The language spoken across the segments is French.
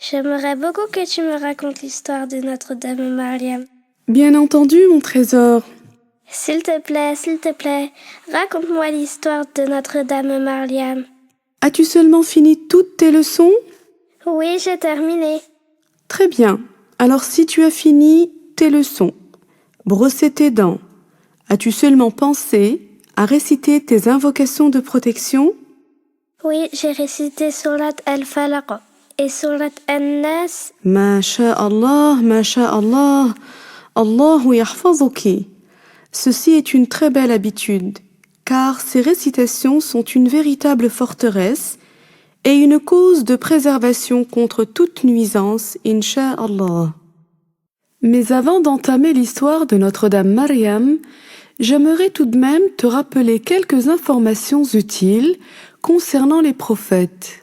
J'aimerais beaucoup que tu me racontes l'histoire de Notre-Dame Mariam. Bien entendu, mon trésor. S'il te plaît, raconte-moi l'histoire de Notre-Dame Mariam. As-tu seulement fini toutes tes leçons? Oui, j'ai terminé. Très bien. Alors si tu as fini tes leçons, brossé tes dents, as-tu seulement pensé à réciter tes invocations de protection? Oui, j'ai récité Surat Al-Falaq et Surat An-Nas. Masha'Allah, Masha'Allah, Allahu yahfazuki. Ceci est une très belle habitude, car ces récitations sont une véritable forteresse et une cause de préservation contre toute nuisance, Inch'Allah. Mais avant d'entamer l'histoire de Notre-Dame Mariam, j'aimerais tout de même te rappeler quelques informations utiles concernant les prophètes.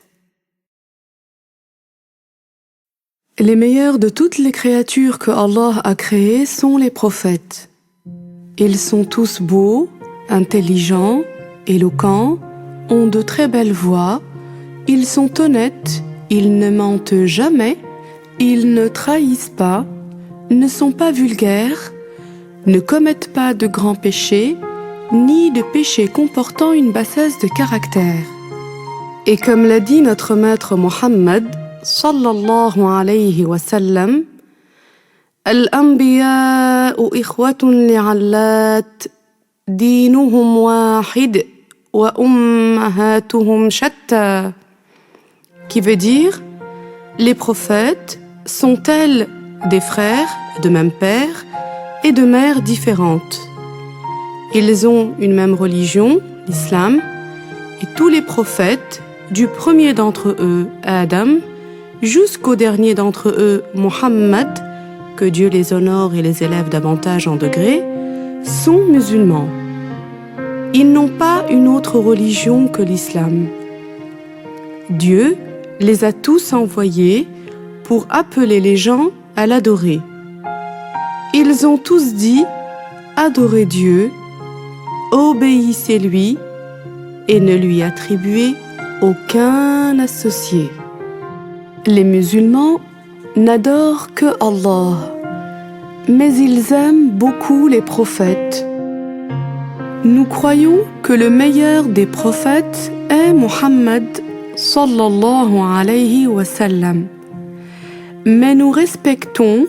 Les meilleurs de toutes les créatures que Allah a créées sont les prophètes. Ils sont tous beaux, intelligents, éloquents, ont de très belles voix, ils sont honnêtes, ils ne mentent jamais, ils ne trahissent pas, ne sont pas vulgaires, ne commettent pas de grands péchés, ni de péchés comportant une bassesse de caractère. Et comme l'a dit notre maître Mohammed, sallallahu alayhi wa sallam, الأنبياء إخوة لعلات دينهم واحد وأمهاتهم شتى, qui veut dire les prophètes sont-elles des frères de même père et de mères différentes. Ils ont une même religion, l'islam, et tous les prophètes, du premier d'entre eux, Adam, jusqu'au dernier d'entre eux, Mohammed, que Dieu les honore et les élève davantage en degrés, sont musulmans. Ils n'ont pas une autre religion que l'islam. Dieu les a tous envoyés pour appeler les gens à l'adorer. Ils ont tous dit « Adorez Dieu, obéissez-lui et ne lui attribuez aucun associé. » Les musulmans n'adorent que Allah, mais ils aiment beaucoup les prophètes. Nous croyons que le meilleur des prophètes est Mohammed sallallahu alayhi wa sallam. Mais nous respectons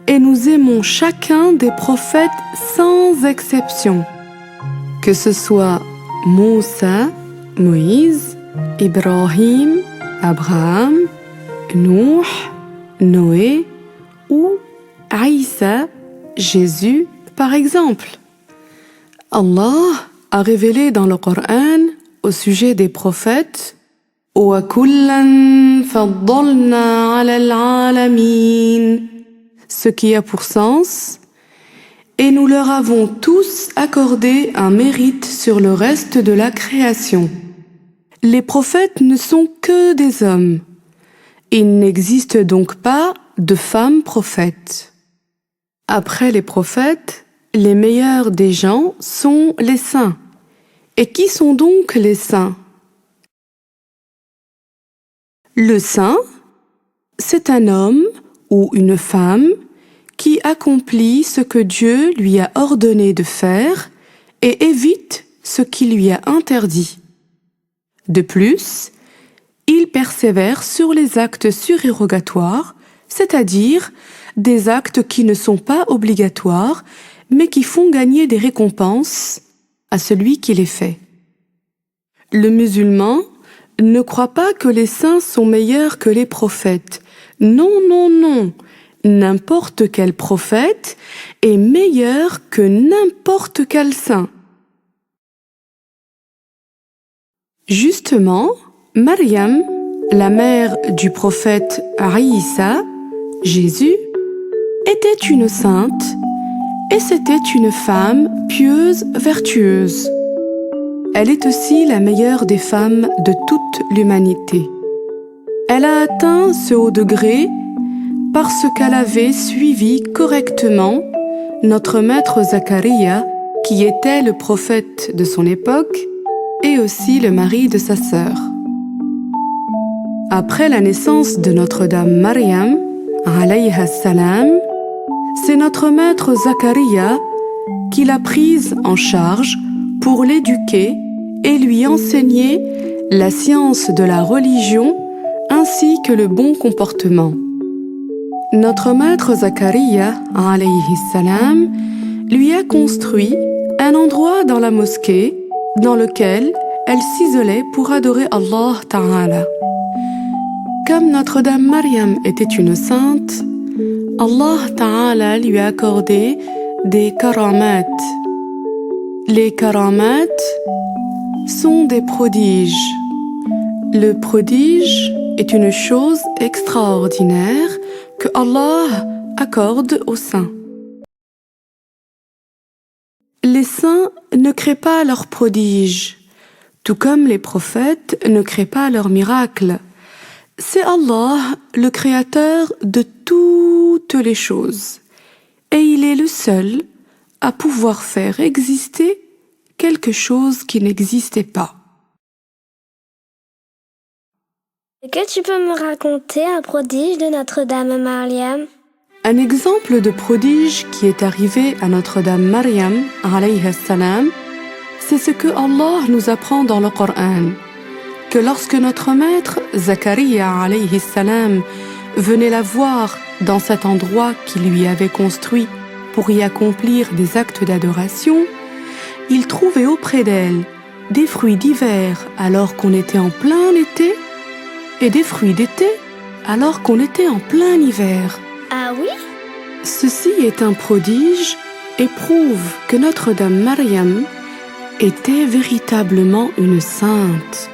et nous aimons chacun des prophètes sans exception, que ce soit Moussa, Moïse, Ibrahim, Abraham, Nuh, Noé ou Aïssa, Jésus par exemple. Allah a révélé dans le Coran au sujet des prophètes وَكُلًّا فَضَّلْنَا عَلَى الْعَالَمِينَ, ce qui a pour sens et nous leur avons tous accordé un mérite sur le reste de la création. Les prophètes ne sont que des hommes. Il n'existe donc pas de femmes prophètes. Après les prophètes, les meilleurs des gens sont les saints. Et qui sont donc les saints? Le saint, c'est un homme ou une femme qui accomplit ce que Dieu lui a ordonné de faire et évite ce qui lui a interdit. De plus, il persévère sur les actes surérogatoires, c'est-à-dire des actes qui ne sont pas obligatoires, mais qui font gagner des récompenses à celui qui les fait. Le musulman ne croit pas que les saints sont meilleurs que les prophètes. Non, non, non. N'importe quel prophète est meilleur que n'importe quel saint. Justement, Mariam, la mère du prophète Aïssa, Jésus, était une sainte et c'était une femme pieuse, vertueuse. Elle est aussi la meilleure des femmes de toute l'humanité. Elle a atteint ce haut degré parce qu'elle avait suivi correctement notre maître Zacharia, qui était le prophète de son époque et aussi le mari de sa sœur. Après la naissance de Notre-Dame Maryam, alayha salam, c'est notre maître Zacharia qui l'a prise en charge pour l'éduquer et lui enseigner la science de la religion ainsi que le bon comportement. Notre maître Zacharia, alayhi salam, lui a construit un endroit dans la mosquée dans lequel elle s'isolait pour adorer Allah Ta'ala. Comme Notre-Dame Maryam était une sainte, Allah Ta'ala lui a accordé des karamat. Les karamat sont des prodiges. Le prodige est une chose extraordinaire que Allah accorde aux saints. Les saints ne créent pas leurs prodiges, tout comme les prophètes ne créent pas leurs miracles. C'est Allah, le créateur de toutes les choses, et il est le seul à pouvoir faire exister quelque chose qui n'existait pas. Est-ce que tu peux me raconter un prodige de Notre-Dame Maryam? Un exemple de prodige qui est arrivé à Notre-Dame Maryam, alayha salam, c'est ce que Allah nous apprend dans le Coran, que lorsque notre maître Zacharia, alayhi salam, venait la voir dans cet endroit qu'il lui avait construit pour y accomplir des actes d'adoration, il trouvait auprès d'elle des fruits d'hiver alors qu'on était en plein été et des fruits d'été alors qu'on était en plein hiver. Ah oui? Ceci est un prodige et prouve que Notre-Dame Maryam était véritablement une sainte.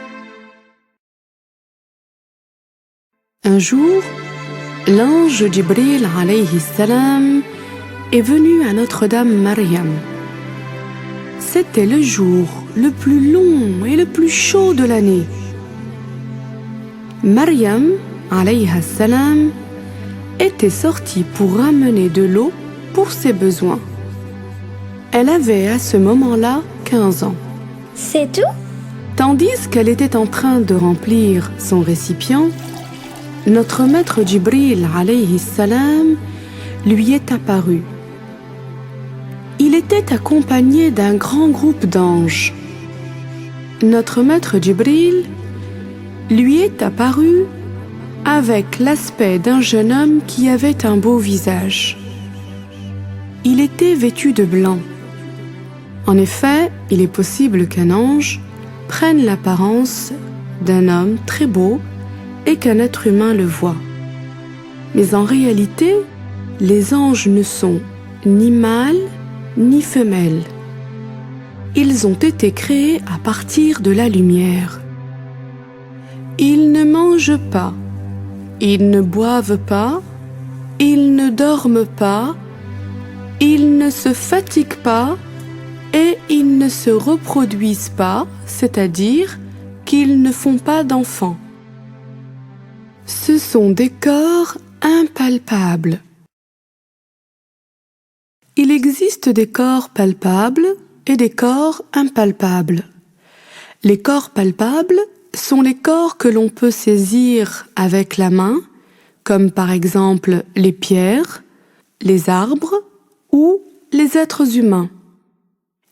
Un jour, l'ange Jibril alayhi salam est venu à Notre-Dame Maryam. C'était le jour le plus long et le plus chaud de l'année. Maryam alayha salam était sortie pour ramener de l'eau pour ses besoins. Elle avait à ce moment-là 15 ans. C'est tout? Tandis qu'elle était en train de remplir son récipient, notre maître Jibril alayhi salam lui est apparu. Il était accompagné d'un grand groupe d'anges. Notre maître Jibril lui est apparu avec l'aspect d'un jeune homme qui avait un beau visage. Il était vêtu de blanc. En effet, il est possible qu'un ange prenne l'apparence d'un homme très beau et qu'un être humain le voie. Mais en réalité, les anges ne sont ni mâles ni femelles. Ils ont été créés à partir de la lumière. Ils ne mangent pas, ils ne boivent pas, ils ne dorment pas, ils ne se fatiguent pas et ils ne se reproduisent pas, c'est-à-dire qu'ils ne font pas d'enfants. Ce sont des corps impalpables. Il existe des corps palpables et des corps impalpables. Les corps palpables sont les corps que l'on peut saisir avec la main, comme par exemple les pierres, les arbres ou les êtres humains.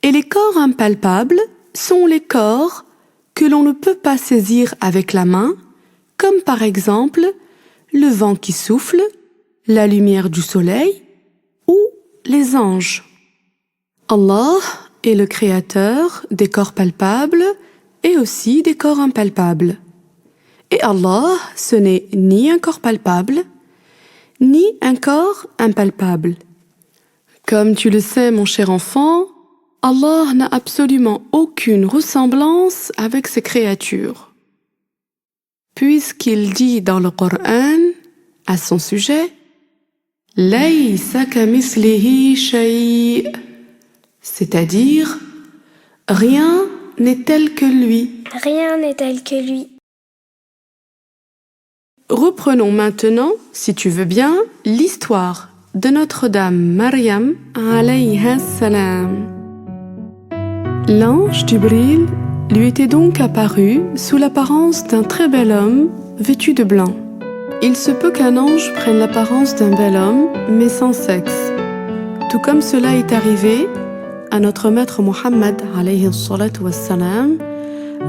Et les corps impalpables sont les corps que l'on ne peut pas saisir avec la main, comme par exemple le vent qui souffle, la lumière du soleil ou les anges. Allah est le créateur des corps palpables et aussi des corps impalpables. Et Allah, ce n'est ni un corps palpable, ni un corps impalpable. Comme tu le sais, mon cher enfant, Allah n'a absolument aucune ressemblance avec ses créatures. Puisqu'il dit dans le Coran, à son sujet, « Laysa kamithlihi shay », c'est-à-dire « rien n'est tel que lui ». Rien n'est tel que lui. Reprenons maintenant, si tu veux bien, l'histoire de Notre-Dame Maryam alayha salam. L'ange Jibril lui était donc apparu sous l'apparence d'un très bel homme vêtu de blanc. Il se peut qu'un ange prenne l'apparence d'un bel homme, mais sans sexe. Tout comme cela est arrivé à notre maître Muhammad alayhi salatu wassalam,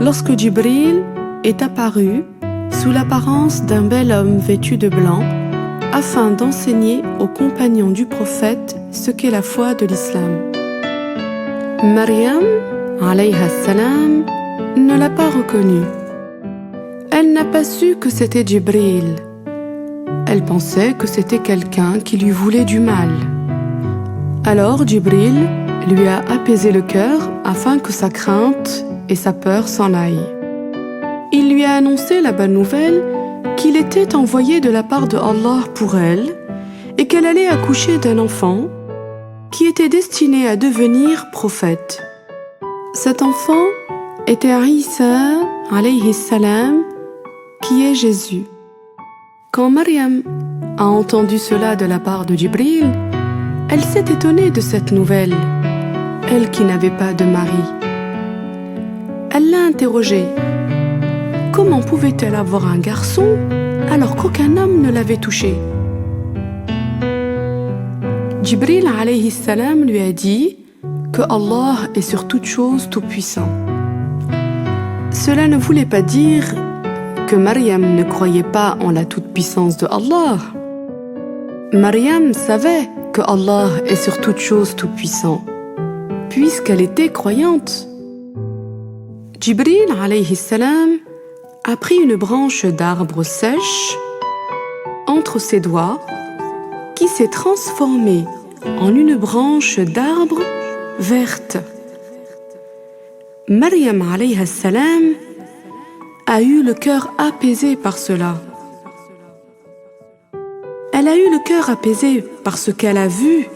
lorsque Jibril est apparu sous l'apparence d'un bel homme vêtu de blanc, afin d'enseigner aux compagnons du prophète ce qu'est la foi de l'islam. Maryam alayha salam ne l'a pas reconnu. Elle n'a pas su que c'était Jibril. Elle pensait que c'était quelqu'un qui lui voulait du mal. Alors Jibril lui a apaisé le cœur afin que sa crainte et sa peur s'en aillent. Il lui a annoncé la bonne nouvelle qu'il était envoyé de la part de Allah pour elle et qu'elle allait accoucher d'un enfant qui était destiné à devenir prophète. Cet enfant était Isa alayhi salam, qui est Jésus. Quand Maryam a entendu cela de la part de Jibril, elle s'est étonnée de cette nouvelle, elle qui n'avait pas de mari. Elle l'a interrogé. Comment pouvait-elle avoir un garçon alors qu'aucun homme ne l'avait touché? Jibril alayhi salam lui a dit que Allah est sur toute chose tout-puissant. Cela ne voulait pas dire que Maryam ne croyait pas en la toute-puissance de Allah. Maryam savait que Allah est sur toute chose tout-puissant, puisqu'elle était croyante. Jibril alayhi salam a pris une branche d'arbre sèche entre ses doigts qui s'est transformée en une branche d'arbre verte. Maryam alayha salam a eu le cœur apaisé par cela. Elle a eu le cœur apaisé parce qu'elle a vu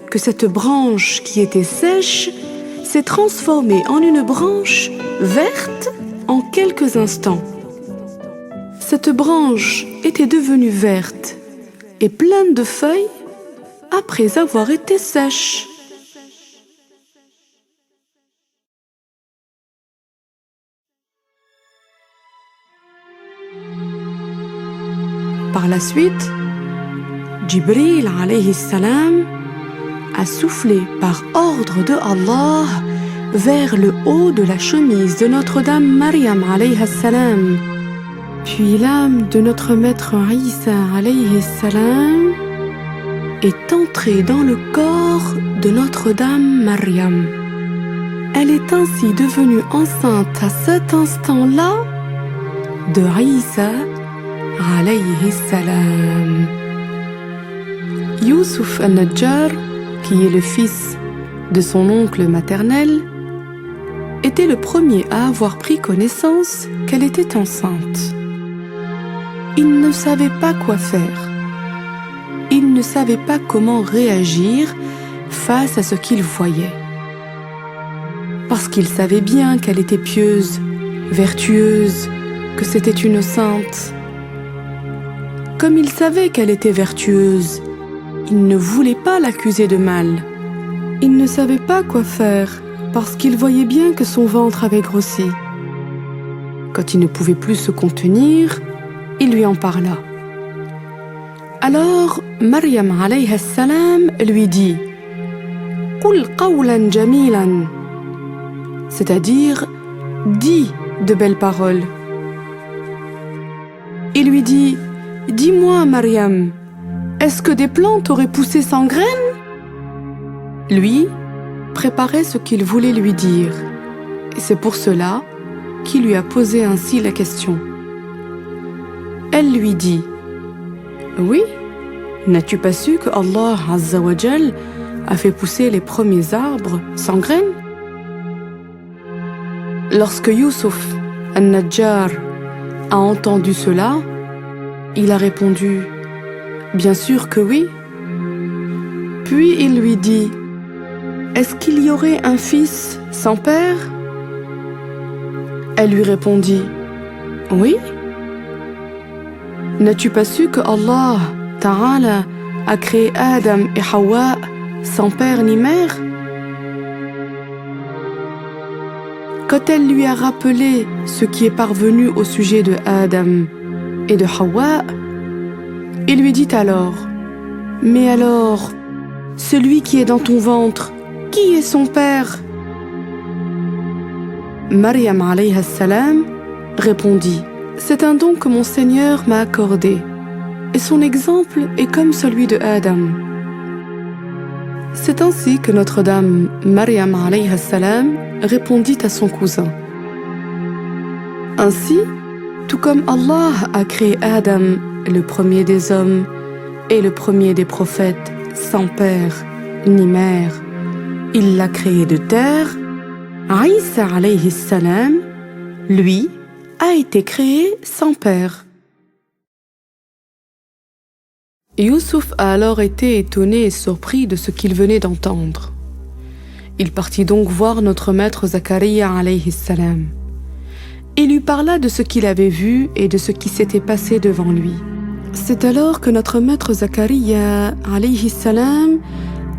que cette branche qui était sèche s'est transformée en une branche verte en quelques instants. Cette branche était devenue verte et pleine de feuilles après avoir été sèche. Par la suite, Jibril alayhi salam a soufflé par ordre de Allah vers le haut de la chemise de Notre-Dame Maryam alayha salam. Puis l'âme de notre maître Isa alayhi salam est entrée dans le corps de Notre-Dame Maryam. Elle est ainsi devenue enceinte à cet instant-là de Isa alayhi salam. Youssouf al-Najjar, qui est le fils de son oncle maternel, était le premier à avoir pris connaissance qu'elle était enceinte. Il ne savait pas quoi faire. Il ne savait pas comment réagir face à ce qu'il voyait. Parce qu'il savait bien qu'elle était pieuse, vertueuse, que c'était une sainte. Comme il savait qu'elle était vertueuse, il ne voulait pas l'accuser de mal. Il ne savait pas quoi faire parce qu'il voyait bien que son ventre avait grossi. Quand il ne pouvait plus se contenir, il lui en parla. Alors, Maryam alayha salam lui dit « Qul qawlan jamilan » c'est-à-dire « dis de belles paroles ». Il lui dit « Dis-moi, Maryam, est-ce que des plantes auraient poussé sans graines ?» Lui préparait ce qu'il voulait lui dire, et c'est pour cela qu'il lui a posé ainsi la question. Elle lui dit « Oui, n'as-tu pas su que Allah Azza wa Jal a fait pousser les premiers arbres sans graines ?» Lorsque Youssouf al-Najjar a entendu cela, il a répondu « Bien sûr que oui. » Puis il lui dit « Est-ce qu'il y aurait un fils sans père ?» Elle lui répondit « Oui. » N'as-tu pas su que Allah Ta'ala a créé Adam et Hawa sans père ni mère? Quand elle lui a rappelé ce qui est parvenu au sujet de Adam et de Hawa. Il lui dit alors: mais alors, celui qui est dans ton ventre, qui est son père? Maryam alayha salam répondit: c'est un don que mon Seigneur m'a accordé, et son exemple est comme celui de Adam. C'est ainsi que Notre-Dame Maryam alayha salam répondit à son cousin: ainsi, tout comme Allah a créé Adam, le premier des hommes et le premier des prophètes, sans père ni mère, il l'a créé de terre, Isa alayhi salam, lui, a été créé sans père. Youssouf a alors été étonné et surpris de ce qu'il venait d'entendre. Il partit donc voir notre maître Zakaria alayhi salam. Il lui parla de ce qu'il avait vu et de ce qui s'était passé devant lui. C'est alors que notre maître Zakaria alayhi salam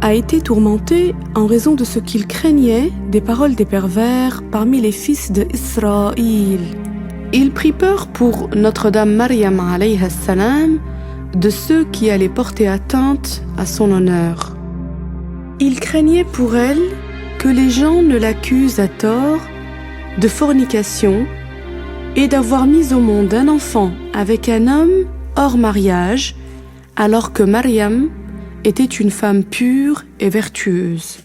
a été tourmenté en raison de ce qu'il craignait des paroles des pervers parmi les fils d'Israël. Il prit peur pour Notre-Dame Maryam alayha salam de ceux qui allaient porter atteinte à son honneur. Il craignait pour elle que les gens ne l'accusent à tort de fornication et d'avoir mis au monde un enfant avec un homme hors mariage, alors que Maryam était une femme pure et vertueuse.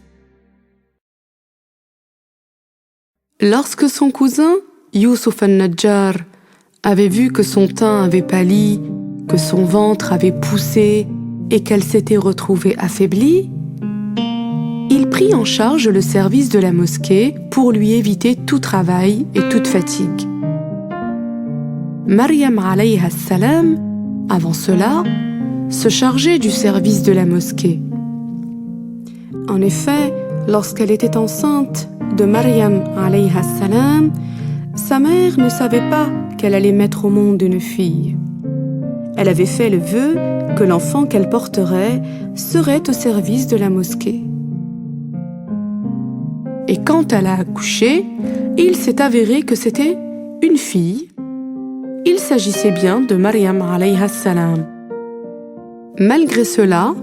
Lorsque son cousin, Youssouf al-Najjar, avait vu que son teint avait pâli, que son ventre avait poussé et qu'elle s'était retrouvée affaiblie, il prit en charge le service de la mosquée pour lui éviter tout travail et toute fatigue. Maryam alayha salam, avant cela, se chargeait du service de la mosquée. En effet, lorsqu'elle était enceinte de Maryam alayha salam, sa mère ne savait pas qu'elle allait mettre au monde une fille. Elle avait fait le vœu que l'enfant qu'elle porterait serait au service de la mosquée. Et quand elle a accouché, il s'est avéré que c'était une fille. Il s'agissait bien de Maryam alayha salam. Malgré cela,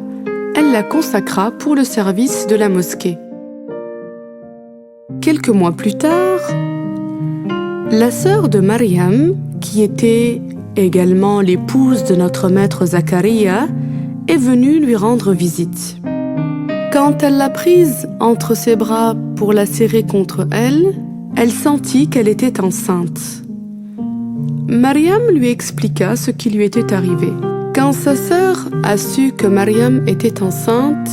elle la consacra pour le service de la mosquée. Quelques mois plus tard, la sœur de Maryam, qui était également l'épouse de notre maître Zakaria, est venue lui rendre visite. Quand elle l'a prise entre ses bras pour la serrer contre elle, elle sentit qu'elle était enceinte. Maryam lui expliqua ce qui lui était arrivé. Quand sa sœur a su que Maryam était enceinte,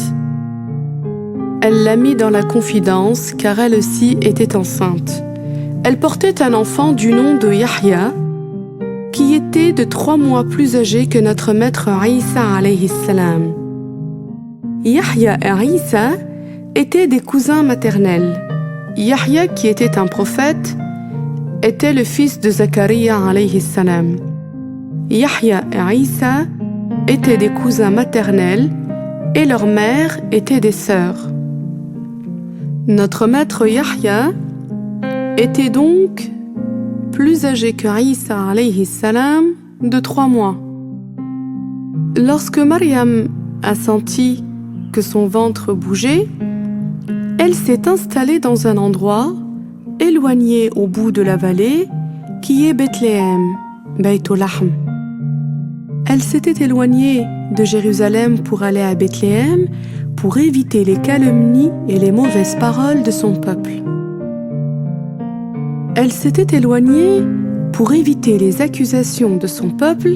elle l'a mis dans la confidence car elle aussi était enceinte. Elle portait un enfant du nom de Yahya, qui était de 3 mois plus âgé que notre maître Isa alayhi salam. Yahya et Isa étaient des cousins maternels. Yahya, qui était un prophète, était le fils de Zakaria alayhi salam. Yahya et Isa étaient des cousins maternels et leurs mères étaient des sœurs. Notre maître Yahya était donc plus âgé que Isa alayhi salam de 3 mois. Lorsque Maryam a senti que son ventre bougeait, elle s'est installée dans un endroit éloigné au bout de la vallée qui est Bethléem, Baytul Lahm. Elle s'était éloignée de Jérusalem pour aller à Bethléem pour éviter les calomnies et les mauvaises paroles de son peuple. Elle s'était éloignée pour éviter les accusations de son peuple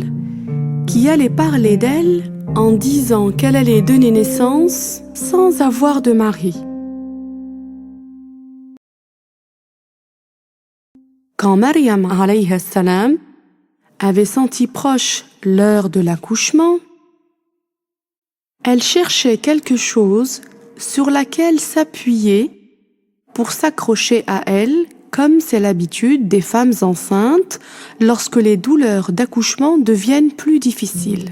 qui allaient parler d'elle en disant qu'elle allait donner naissance sans avoir de mari. Quand Maryam alayha salam avait senti proche l'heure de l'accouchement, elle cherchait quelque chose sur laquelle s'appuyer pour s'accrocher à elle, comme c'est l'habitude des femmes enceintes lorsque les douleurs d'accouchement deviennent plus difficiles.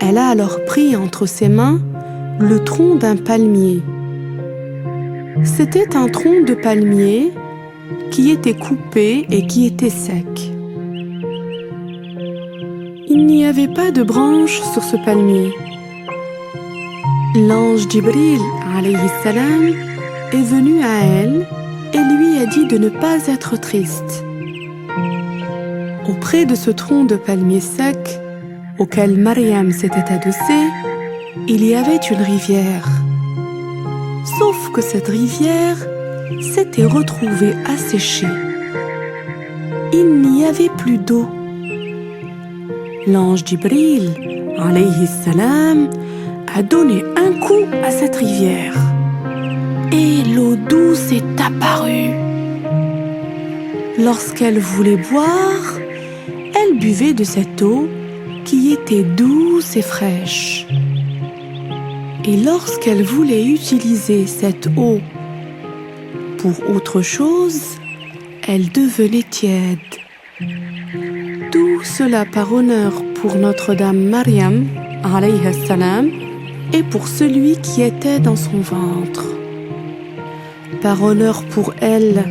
Elle a alors pris entre ses mains le tronc d'un palmier. C'était un tronc de palmier qui était coupé et qui était sec. il n'y avait pas de branches sur ce palmier. L'ange Jibril alayhi salam est venu à elle et lui a dit de ne pas être triste. Auprès de ce tronc de palmier sec auquel Maryam s'était adossée, il y avait une rivière. Sauf que cette rivière s'était retrouvée asséchée. Il n'y avait plus d'eau. L'ange Jibril alayhi salam a donné un coup à cette rivière et l'eau douce est apparue. Lorsqu'elle voulait boire, elle buvait de cette eau qui était douce et fraîche. Et lorsqu'elle voulait utiliser cette eau pour autre chose, elle devenait tiède. Tout cela par honneur pour Notre-Dame Maryam alayha salam et pour celui qui était dans son ventre. Par honneur pour elle,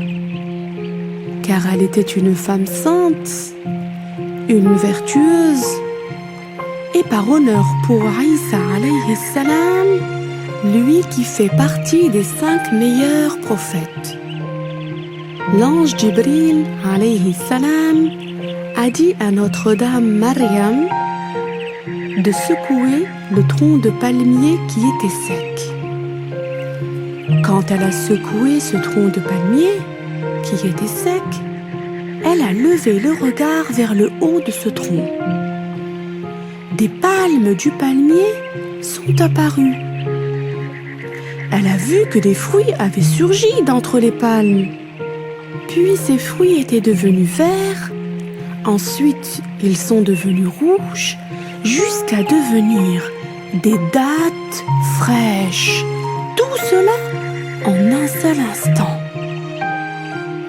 car elle était une femme sainte, une vertueuse, et par honneur pour Isa alayhi salam, lui qui fait partie des 5 meilleurs prophètes. L'ange Jibril alayhi salam a dit à Notre-Dame Maryam de secouer le tronc de palmier qui était sec. Quand elle a secoué ce tronc de palmier qui était sec, elle a levé le regard vers le haut de ce tronc. Des palmes du palmier sont apparues. Elle a vu que des fruits avaient surgi d'entre les palmes. Puis ces fruits étaient devenus verts. Ensuite, ils sont devenus rouges jusqu'à devenir des dattes fraîches. Tout cela en un seul instant.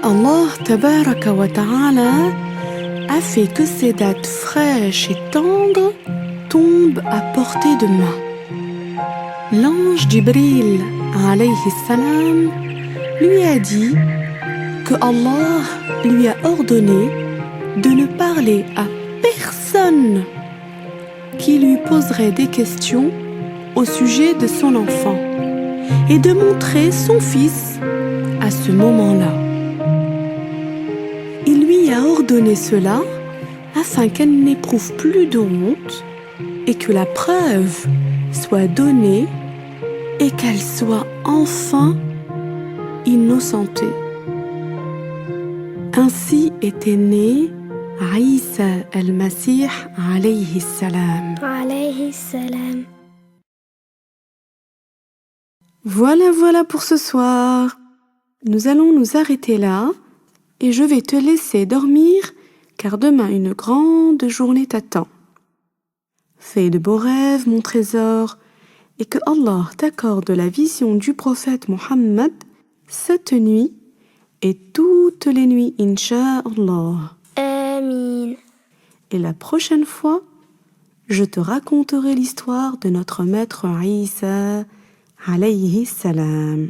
Allah tabaraka wa ta'ala a fait que ces dattes fraîches et tendres tombent à portée de main. L'ange Jibril alayhi salam lui a dit que Allah lui a ordonné de ne parler à personne qui lui poserait des questions au sujet de son enfant et de montrer son fils à ce moment-là. Il lui a ordonné cela afin qu'elle n'éprouve plus de honte et que la preuve soit donnée et qu'elle soit enfin innocentée. Ainsi était né Isa al-Masih alayhi salam. Alayhi salam. Voilà pour ce soir. Nous allons nous arrêter là et je vais te laisser dormir car demain une grande journée t'attend. Fais de beaux rêves, mon trésor, et que Allah t'accorde la vision du prophète Mohammed cette nuit et toutes les nuits, Inch'Allah. Amin. Et la prochaine fois, je te raconterai l'histoire de notre maître Isa alayhi salam.